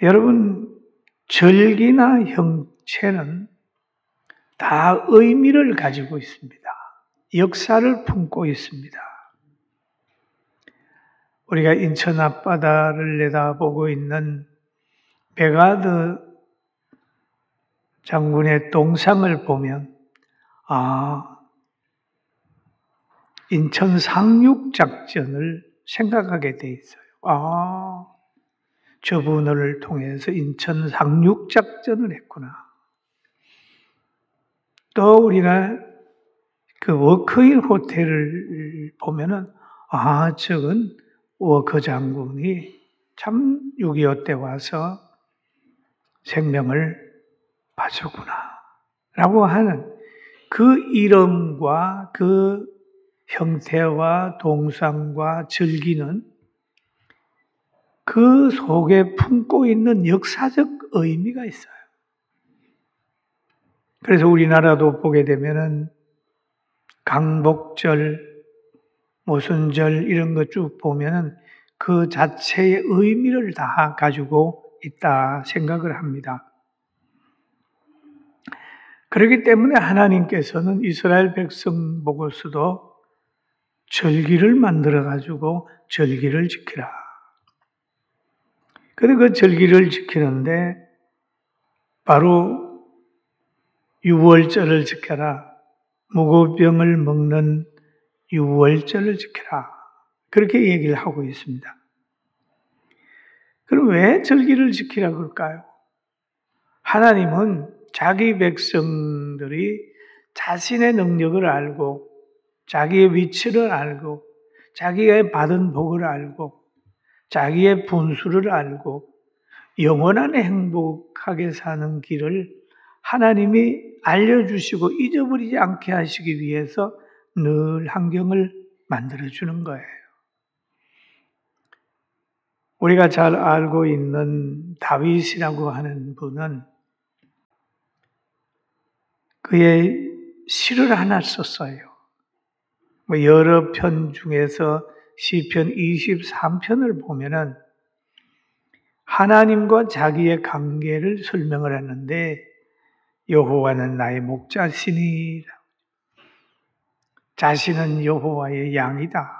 여러분, 절기나 형체는 다 의미를 가지고 있습니다. 역사를 품고 있습니다. 우리가 인천 앞바다를 내다보고 있는 베가드 장군의 동상을 보면 인천 상륙작전을 생각하게 돼 있어요. 저분을 통해서 인천 상륙작전을 했구나. 또 우리가 그 워크힐 호텔을 보면은 저건 워커 장군이 참 6.25 때 와서 생명을 바쳤구나 라고 하는 그 이름과 그 형태와 동상과 절기는 그 속에 품고 있는 역사적 의미가 있어요. 그래서 우리나라도 보게 되면은 강복절, 모순절 이런 거 쭉 보면은 그 자체의 의미를 다 가지고 있다 생각을 합니다. 그렇기 때문에 하나님께서는 이스라엘 백성 보고서도 절기를 만들어 가지고 절기를 지키라. 그런데 그 절기를 지키는데 바로 유월절을 지켜라. 무고병을 먹는 유월절을 지켜라. 그렇게 얘기를 하고 있습니다. 그럼 왜 절기를 지키라 그럴까요? 하나님은 자기 백성들이 자신의 능력을 알고 자기의 위치를 알고 자기의 받은 복을 알고 자기의 분수를 알고 영원한 행복하게 사는 길을 하나님이 알려주시고 잊어버리지 않게 하시기 위해서 늘 환경을 만들어주는 거예요. 우리가 잘 알고 있는 다윗이라고 하는 분은 그의 시를 하나 썼어요. 여러 편 중에서 시편 23편을 보면은 하나님과 자기의 관계를 설명을 했는데 여호와는 나의 목자시니라. 자신은 여호와의 양이다.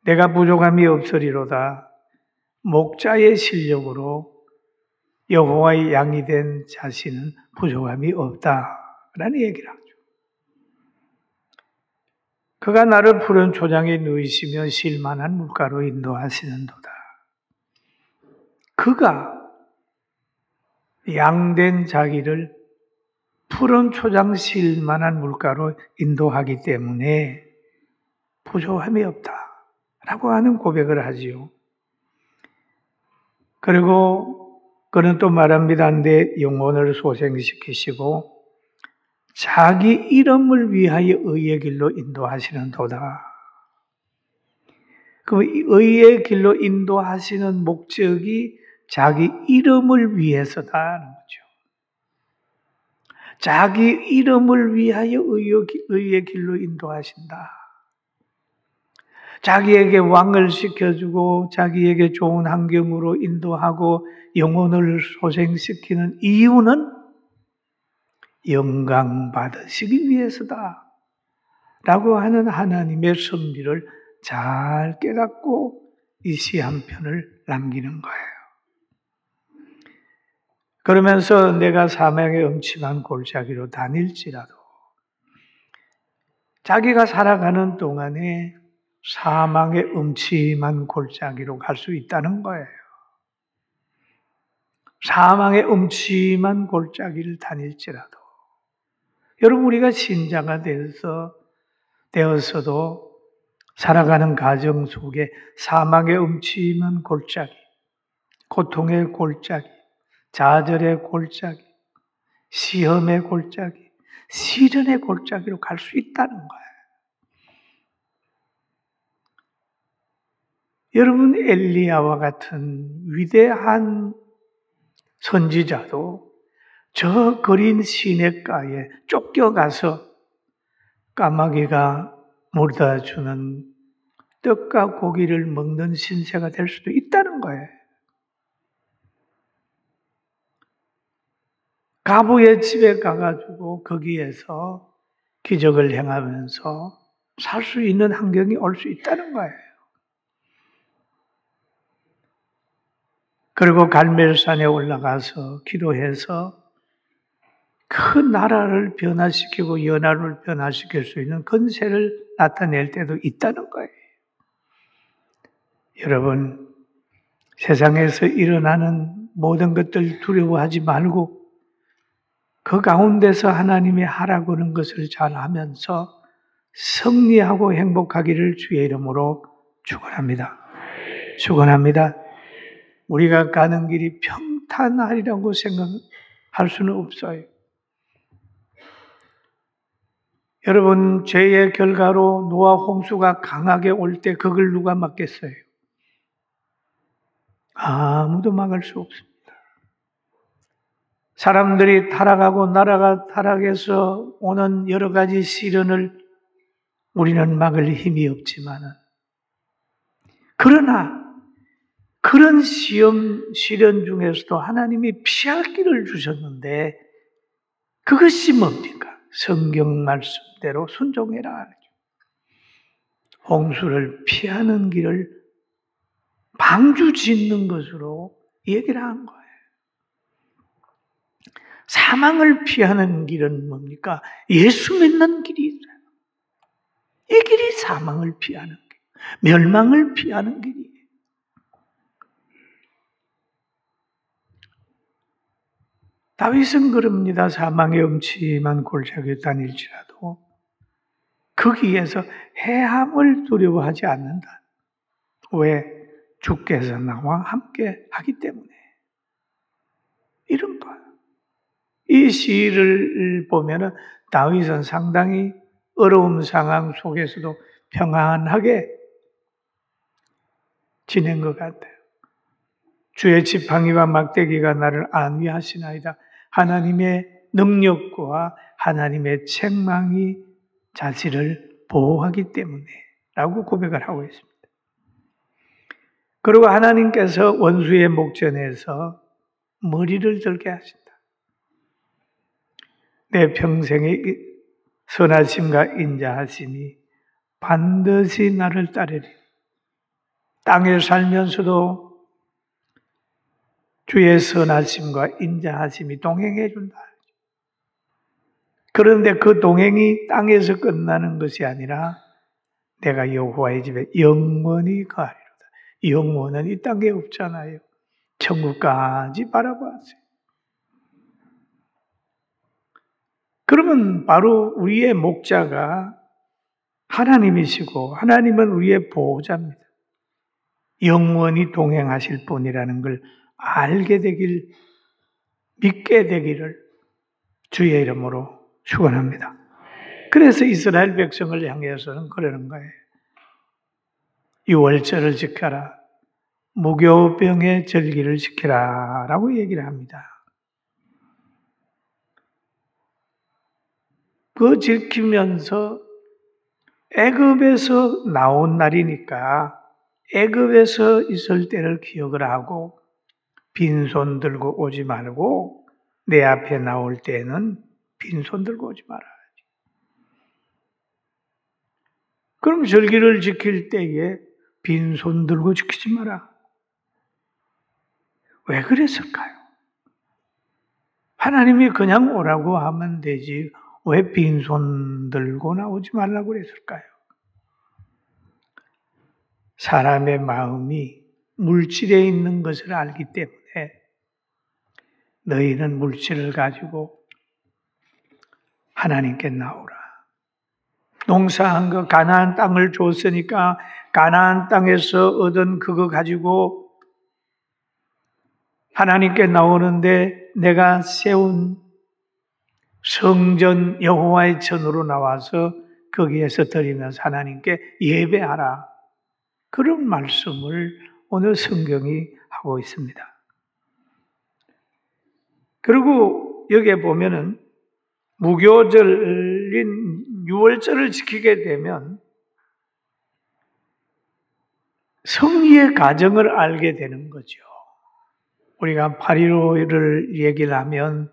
내가 부족함이 없으리로다. 목자의 실력으로 여호와의 양이 된 자신은 부족함이 없다라는 얘기를 하죠. 그가 나를 푸른 초장에 누이시며 쉴만한 물가로 인도하시는도다. 그가 양된 자기를 푸른 초장 쉴만한 물가로 인도하기 때문에 부족함이 없다라고 하는 고백을 하지요. 그리고 그는 또 말합니다. 내 영혼을 소생시키시고 자기 이름을 위하여 의의 길로 인도하시는 도다. 그 의의 길로 인도하시는 목적이 자기 이름을 위해서다는 거죠. 자기 이름을 위하여 의의 길로 인도하신다. 자기에게 왕을 시켜주고 자기에게 좋은 환경으로 인도하고 영혼을 소생시키는 이유는 영광 받으시기 위해서다 라고 하는 하나님의 섭리를 잘 깨닫고 이 시 한 편을 남기는 거예요. 그러면서 내가 사망의 음침한 골짜기로 다닐지라도 자기가 살아가는 동안에 사망의 음침한 골짜기로 갈 수 있다는 거예요. 사망의 음침한 골짜기를 다닐지라도 여러분 우리가 신자가 되어서도 살아가는 가정 속에 사망의 음침한 골짜기, 고통의 골짜기, 좌절의 골짜기, 시험의 골짜기, 시련의 골짜기로 갈 수 있다는 거예요. 여러분 엘리야와 같은 위대한 선지자도 저 거린 시냇가에 쫓겨가서 까마귀가 물다 주는 떡과 고기를 먹는 신세가 될 수도 있다는 거예요. 가부의 집에 가가지고 거기에서 기적을 행하면서 살 수 있는 환경이 올 수 있다는 거예요. 그리고 갈멜산에 올라가서 기도해서 그 나라를 변화시키고 연합을 변화시킬 수 있는 권세를 나타낼 때도 있다는 거예요. 여러분, 세상에서 일어나는 모든 것들 두려워하지 말고 그 가운데서 하나님이 하라고 하는 것을 잘 하면서 승리하고 행복하기를 주의 이름으로 축원합니다. 축원합니다. 우리가 가는 길이 평탄하리라고 생각할 수는 없어요. 여러분, 죄의 결과로 노아 홍수가 강하게 올 때 그걸 누가 막겠어요? 아무도 막을 수 없습니다. 사람들이 타락하고 나라가 타락해서 오는 여러 가지 시련을 우리는 막을 힘이 없지만은, 그러나 그런 시련 중에서도 하나님이 피할 길을 주셨는데 그것이 뭡니까? 성경 말씀대로 순종해라. 홍수를 피하는 길을 방주 짓는 것으로 얘기를 한 거예요. 사망을 피하는 길은 뭡니까? 예수 믿는 길이 있어요. 이 길이 사망을 피하는 길, 멸망을 피하는 길이에요. 다윗은 그럽니다. 사망의 음침한 골짜기에 다닐지라도 거기에서 해함을 두려워하지 않는다. 왜? 주께서 나와 함께 하기 때문에. 이런 거. 이 시를 보면은 다윗은 상당히 어려운 상황 속에서도 평안하게 지낸 것 같아요. 주의 지팡이와 막대기가 나를 안위하시나이다. 하나님의 능력과 하나님의 책망이 자신을 보호하기 때문에 라고 고백을 하고 있습니다. 그리고 하나님께서 원수의 목전에서 머리를 들게 하신다. 내 평생의 선하심과 인자하심이 반드시 나를 따르리. 땅에 살면서도 주의 선하심과 인자하심이 동행해 준다. 그런데 그 동행이 땅에서 끝나는 것이 아니라 내가 여호와의 집에 영원히 거하리로다. 영원은 이 땅에 없잖아요. 천국까지 바라보세요. 그러면 바로 우리의 목자가 하나님이시고 하나님은 우리의 보호자입니다. 영원히 동행하실 분이라는 걸 알게 되길, 믿게 되기를 주의 이름으로 축원합니다. 그래서 이스라엘 백성을 향해서는 그러는 거예요. 유월절을 지켜라. 무교병의 절기를 지켜라 라고 얘기를 합니다. 그 지키면서 애굽에서 나온 날이니까 애굽에서 있을 때를 기억을 하고 빈손 들고 오지 말고 내 앞에 나올 때는 빈손 들고 오지 마라. 그럼 절기를 지킬 때에 빈손 들고 지키지 마라. 왜 그랬을까요? 하나님이 그냥 오라고 하면 되지 왜 빈손 들고 나오지 말라고 그랬을까요? 사람의 마음이 물질에 있는 것을 알기 때문에 너희는 물질을 가지고 하나님께 나오라. 농사한 거 가나안 땅을 줬으니까 가나안 땅에서 얻은 그거 가지고 하나님께 나오는데 내가 세운 성전 여호와의 전으로 나와서 거기에서 드리면서 하나님께 예배하라. 그런 말씀을 오늘 성경이 하고 있습니다. 그리고 여기에 보면은 무교절인 유월절을 지키게 되면 승리의 과정을 알게 되는 거죠. 우리가 8.15를 얘기를 하면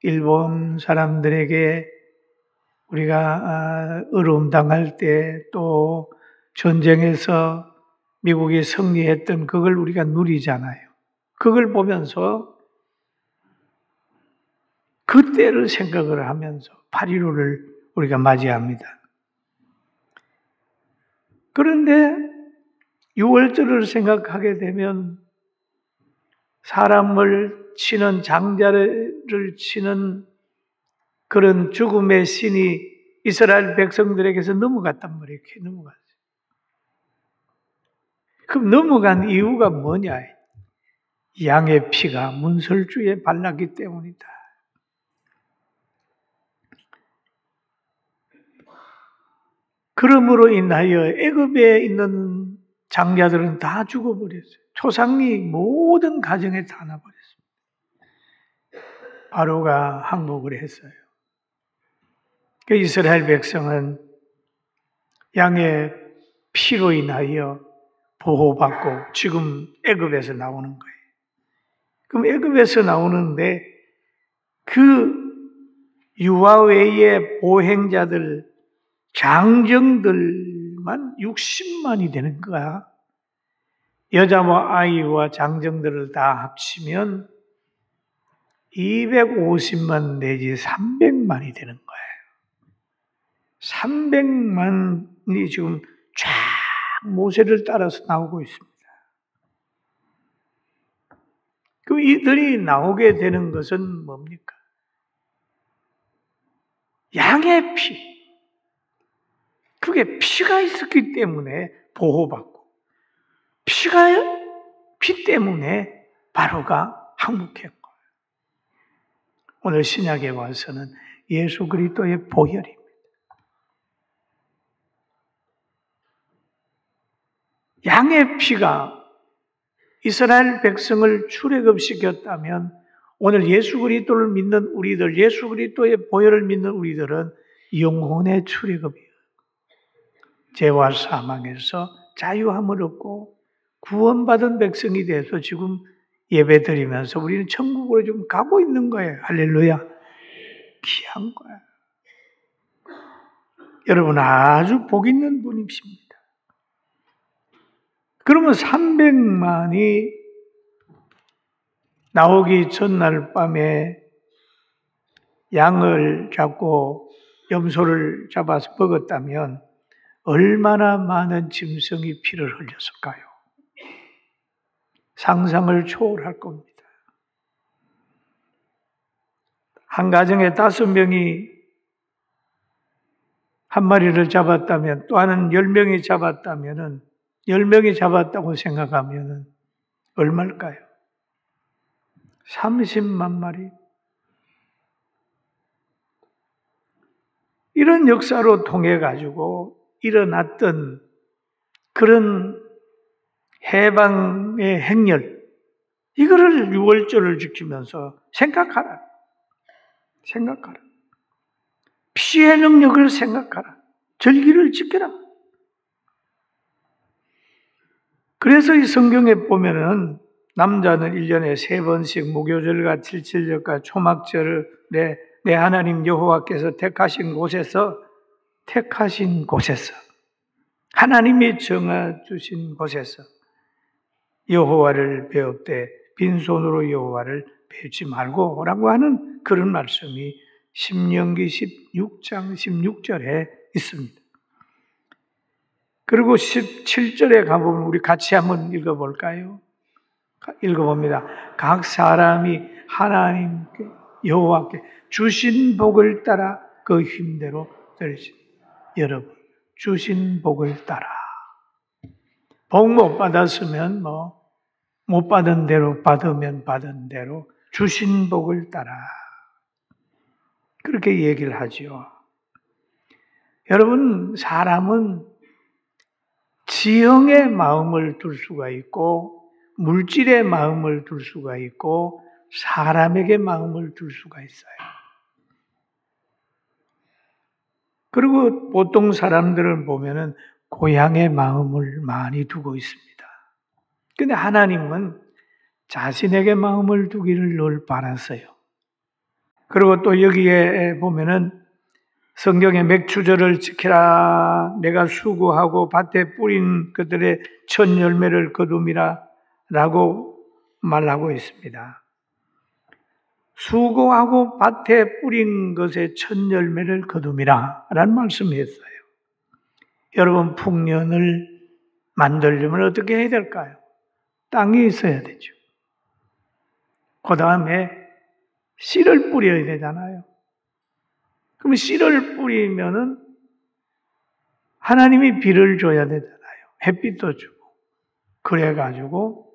일본 사람들에게 우리가 어려움 당할 때 또 전쟁에서 미국이 승리했던 그걸 우리가 누리잖아요. 그걸 보면서 그때를 생각을 하면서 8.15를 우리가 맞이합니다. 그런데 6월절을 생각하게 되면 사람을 치는 장자를 치는 그런 죽음의 신이 이스라엘 백성들에게서 넘어갔단 말이에요. 이렇게 넘어갔어요. 그럼 넘어간 이유가 뭐냐? 양의 피가 문설주에 발랐기 때문이다. 그러므로 인하여 애굽에 있는 장자들은 다 죽어버렸어요. 초상이 모든 가정에 다 나버렸습니다. 바로가 항복을 했어요. 그 이스라엘 백성은 양의 피로 인하여 보호받고 지금 애굽에서 나오는 거예요. 그럼 애굽에서 나오는데 그 유아 외의 보행자들, 장정들만 60만이 되는 거야. 여자와 아이와 장정들을 다 합치면 250만 내지 300만이 되는 거예요. 300만이 지금 쫙 모세를 따라서 나오고 있습니다. 그럼 이들이 나오게 되는 것은 뭡니까? 양의 피. 그게 피가 있었기 때문에 보호받고 피 때문에 바로가 항복했고 오늘 신약에 와서는 예수 그리스도의 보혈입니다. 양의 피가 이스라엘 백성을 출애굽시켰다면 오늘 예수 그리스도를 믿는 우리들, 예수 그리스도의 보혈을 믿는 우리들은 영혼의 출애굽이에요. 죄와 사망에서 자유함을 얻고 구원받은 백성이 돼서 지금 예배드리면서 우리는 천국으로 지금 가고 있는 거예요. 할렐루야. 귀한 거야. 여러분 아주 복 있는 분이십니다. 그러면 300만이 나오기 전날 밤에 양을 잡고 염소를 잡아서 먹었다면 얼마나 많은 짐승이 피를 흘렸을까요? 상상을 초월할 겁니다. 한 가정에 5명이 한 마리를 잡았다면 또 하나는 10명이 잡았다면 10명이 잡았다고 생각하면 얼마일까요? 30만 마리. 이런 역사로 통해 가지고 일어났던 그런 해방의 행렬, 이거를 6월절을 지키면서 생각하라. 피의 능력을 생각하라. 절기를 지켜라. 그래서 이 성경에 보면은 남자는 1년에 3번씩 무교절과 7.7절과 초막절을 내 하나님 여호와께서 택하신 곳에서 하나님이 정해주신 곳에서 여호와를 배웁되 빈손으로 여호와를 배우지 말고 라고 하는 그런 말씀이 신명기 16장 16절에 있습니다. 그리고 17절에 가보면 우리 같이 한번 읽어볼까요? 읽어봅니다. 각 사람이 하나님께 여호와께 주신 복을 따라 그 힘대로 들지. 여러분 주신 복을 따라 복 못 받았으면 못 받은 대로 받으면 받은 대로 주신 복을 따라 그렇게 얘기를 하지요. 여러분 사람은 지형의 마음을 둘 수가 있고 물질의 마음을 둘 수가 있고 사람에게 마음을 둘 수가 있어요. 그리고 보통 사람들을 보면은 고향의 마음을 많이 두고 있습니다. 근데 하나님은 자신에게 마음을 두기를 늘 바랐어요. 그리고 또 여기에 보면은 성경에 맥추절을 지키라. 내가 수고하고 밭에 뿌린 그들의 첫 열매를 거둠이라 라고 말하고 있습니다. 수고하고 밭에 뿌린 것의 첫 열매를 거둠이라 라는 말씀을 했어요. 여러분, 풍년을 만들려면 어떻게 해야 될까요? 땅이 있어야 되죠. 그 다음에 씨를 뿌려야 되잖아요. 그럼 씨를 뿌리면은 하나님이 비를 줘야 되잖아요. 햇빛도 주고. 그래가지고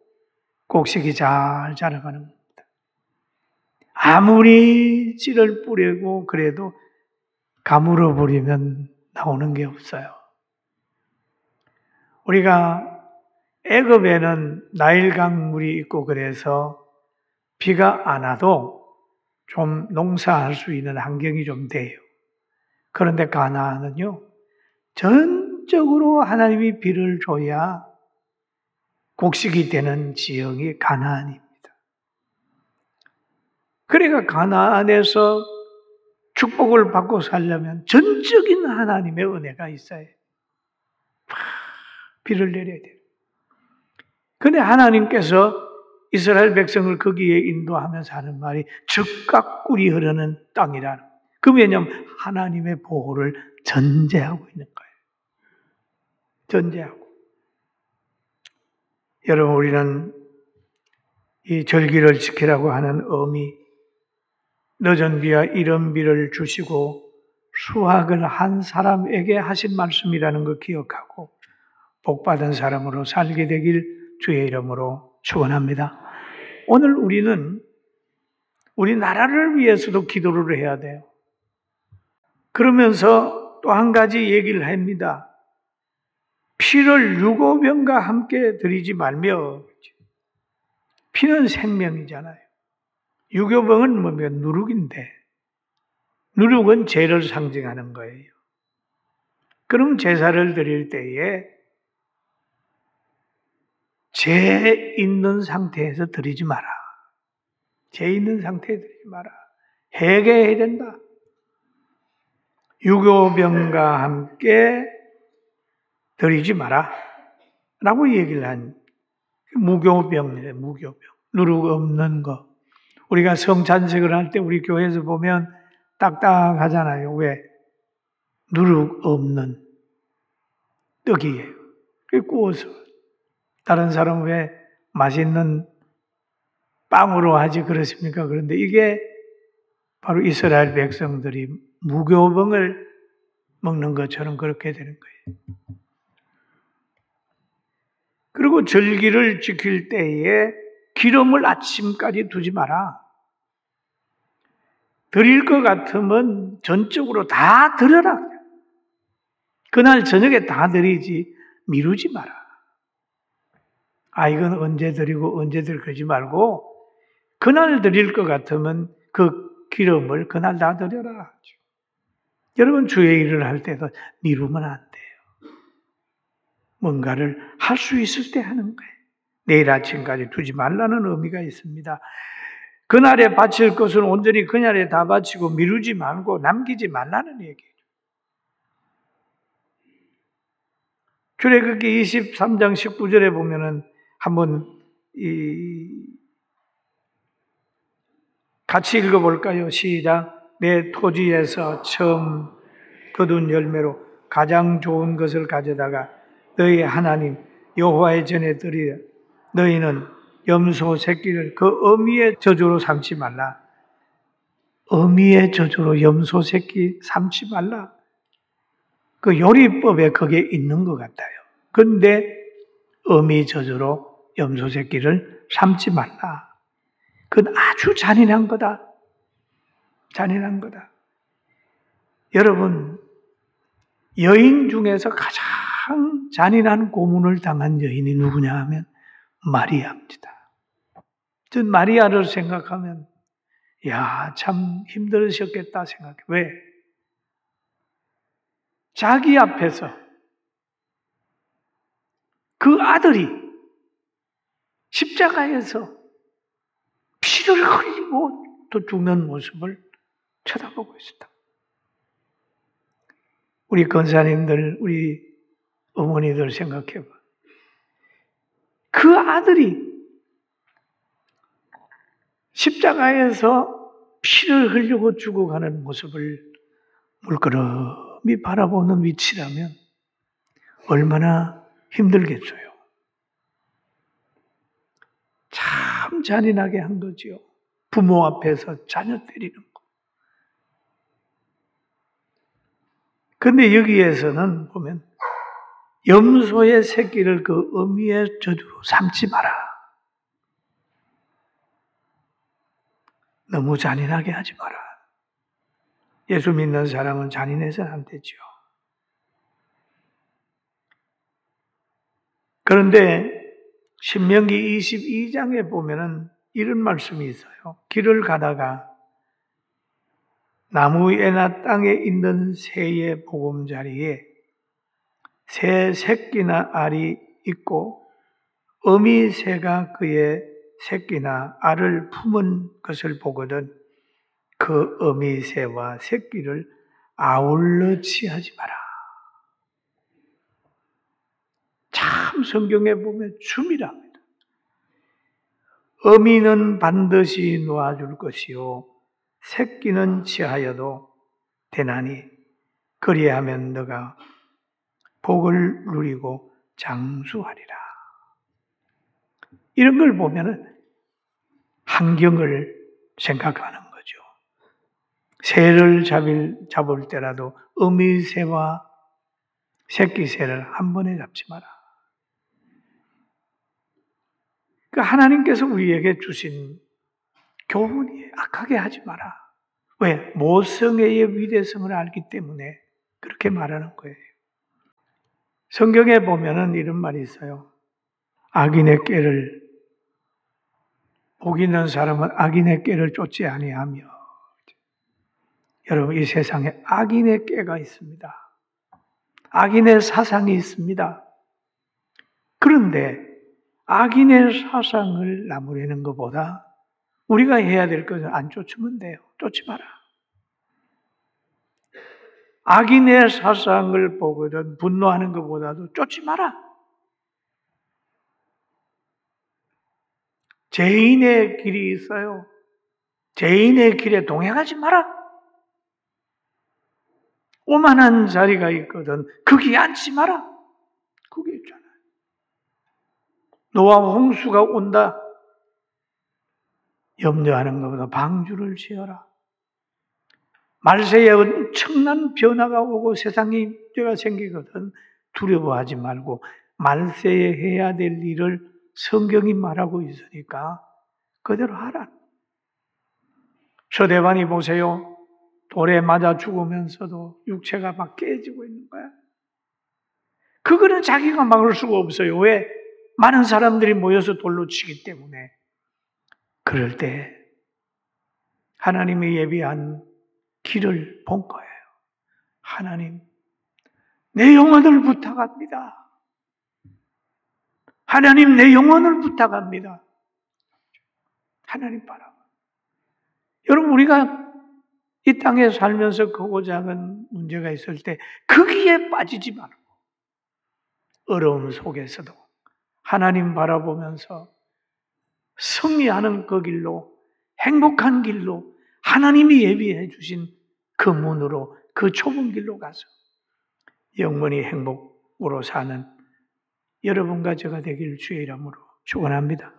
곡식이 잘 자라가는 겁니다. 아무리 씨를 뿌리고 그래도 가물어 버리면 나오는 게 없어요. 우리가 애굽에는 나일강 물이 있고 그래서 비가 안 와도 좀 농사할 수 있는 환경이 좀 돼요. 그런데 가나안은요, 전적으로 하나님이 비를 줘야 곡식이 되는 지형이 가나안입니다. 그러니까 가나안에서 축복을 받고 살려면 전적인 하나님의 은혜가 있어야 비를 내려야 돼요. 그런데 하나님께서 이스라엘 백성을 거기에 인도하면서 하는 말이 적각 꿀이 흐르는 땅이라는. 그 왜냐하면 하나님의 보호를 전제하고 있는 거예요. 전제하고. 여러분, 우리는 이 절기를 지키라고 하는 의미, 늦은 비와 이른 비를 주시고 수확을 한 사람에게 하신 말씀이라는 걸 기억하고 복받은 사람으로 살게 되길 주의 이름으로 축원합니다. 오늘 우리는 우리 나라를 위해서도 기도를 해야 돼요. 그러면서 또 한 가지 얘기를 합니다. 피를 유고병과 함께 드리지 말며. 피는 생명이잖아요. 유고병은 뭐면 누룩인데 누룩은 죄를 상징하는 거예요. 그럼 제사를 드릴 때에 죄 있는 상태에서 드리지 마라. 죄 있는 상태에 드리지 마라. 회개해야 된다. 유교병과 함께 드리지 마라. 라고 얘기를 한 무교병이에요. 무교병. 누룩 없는 거. 우리가 성찬식을 할 때 우리 교회에서 보면 딱딱하잖아요. 왜? 누룩 없는 떡이에요. 구워서. 다른 사람은 왜 맛있는 빵으로 하지 그렇습니까? 그런데 이게 바로 이스라엘 백성들이 무교병을 먹는 것처럼 그렇게 되는 거예요. 그리고 절기를 지킬 때에 기름을 아침까지 두지 마라. 드릴 것 같으면 전적으로 다 드려라. 그날 저녁에 다 드리지 미루지 마라. 이건 언제 드리고 언제 드릴 거지 말고 그날 드릴 것 같으면 그 기름을 그날 다 드려라. 여러분, 주의 일을 할 때도 미루면 안 돼요. 뭔가를 할 수 있을 때 하는 거예요. 내일 아침까지 두지 말라는 의미가 있습니다. 그날에 바칠 것은 온전히 그날에 다 바치고 미루지 말고 남기지 말라는 얘기예요. 출애굽기 23장 19절에 보면은 한번 같이 읽어볼까요? 시작. 내 토지에서 처음 거둔 열매로 가장 좋은 것을 가져다가 너희 하나님 여호와의 전에 드리라. 너희는 염소 새끼를 그 어미의 저주로 삼지 말라. 어미의 저주로 염소 새끼 삼지 말라. 그 요리법에 그게 있는 것 같아요. 그런데 어미 저주로 염소 새끼를 삼지 말라. 그건 아주 잔인한 거다. 잔인한 거다. 여러분, 여인 중에서 가장 잔인한 고문을 당한 여인이 누구냐 하면 마리아입니다. 전 마리아를 생각하면 참 힘들으셨겠다 생각해. 왜? 자기 앞에서 그 아들이 십자가에서 피를 흘리고 또 죽는 모습을 쳐다보고 있었다. 우리 권사님들, 우리 어머니들 생각해봐. 그 아들이 십자가에서 피를 흘리고 죽어가는 모습을 물끄러미 바라보는 위치라면 얼마나 힘들겠어요. 참 잔인하게 한 거지요. 부모 앞에서 자녀 때리는 거. 근데 여기에서는 보면 염소의 새끼를 그 어미의 저주로 삼지 마라. 너무 잔인하게 하지 마라. 예수 믿는 사람은 잔인해서는 안 되죠. 그런데 신명기 22장에 보면은 이런 말씀이 있어요. 길을 가다가 나무에나 땅에 있는 새의 보금자리에 새 새끼나 알이 있고 어미 새가 그의 새끼나 알을 품은 것을 보거든 그 어미 새와 새끼를 아울러 취하지 마라. 참 성경에 보면 춤이랍니다. 어미는 반드시 놓아줄 것이요 새끼는 취하여도 되나니 그리하면 너가 복을 누리고 장수하리라. 이런 걸 보면은 환경을 생각하는 거죠. 새를 잡을 때라도 어미 새와 새끼 새를 한 번에 잡지 마라. 그러니까 하나님께서 우리에게 주신 교훈이 악하게 하지 마라. 왜? 모성애의 위대성을 알기 때문에 그렇게 말하는 거예요. 성경에 보면은 이런 말이 있어요. 악인의 꾀를 복 있는 사람은 악인의 꾀를 쫓지 아니하며 여러분 이 세상에 악인의 꾀가 있습니다. 악인의 사상이 있습니다. 그런데 악인의 사상을 나무라는 것보다 우리가 해야 될 것은 안 쫓으면 돼요. 쫓지 마라. 악인의 사상을 보거든 분노하는 것보다도 쫓지 마라. 죄인의 길이 있어요. 죄인의 길에 동행하지 마라. 오만한 자리가 있거든 거기 앉지 마라. 그게 있잖아요. 노아 홍수가 온다. 염려하는 것보다 방주를 지어라. 말세에 엄청난 변화가 오고 세상에 문제가 생기거든 두려워하지 말고 말세에 해야 될 일을 성경이 말하고 있으니까 그대로 하라. 서대반이 보세요. 돌에 맞아 죽으면서도 육체가 막 깨지고 있는 거야. 그거는 자기가 막을 수가 없어요. 왜? 많은 사람들이 모여서 돌로 치기 때문에. 그럴 때 하나님이 예비한 길을 본 거예요. 하나님, 내 영혼을 부탁합니다. 하나님, 내 영혼을 부탁합니다. 하나님 바라. 여러분, 우리가 이 땅에 살면서 크고 작은 문제가 있을 때 거기에 빠지지 말고 어려움 속에서도 하나님 바라보면서 승리하는 그 길로 행복한 길로 하나님이 예비해 주신 그 문으로 그 좁은 길로 가서 영원히 행복으로 사는 여러분과 제가 되길 주의 이름으로 축원합니다.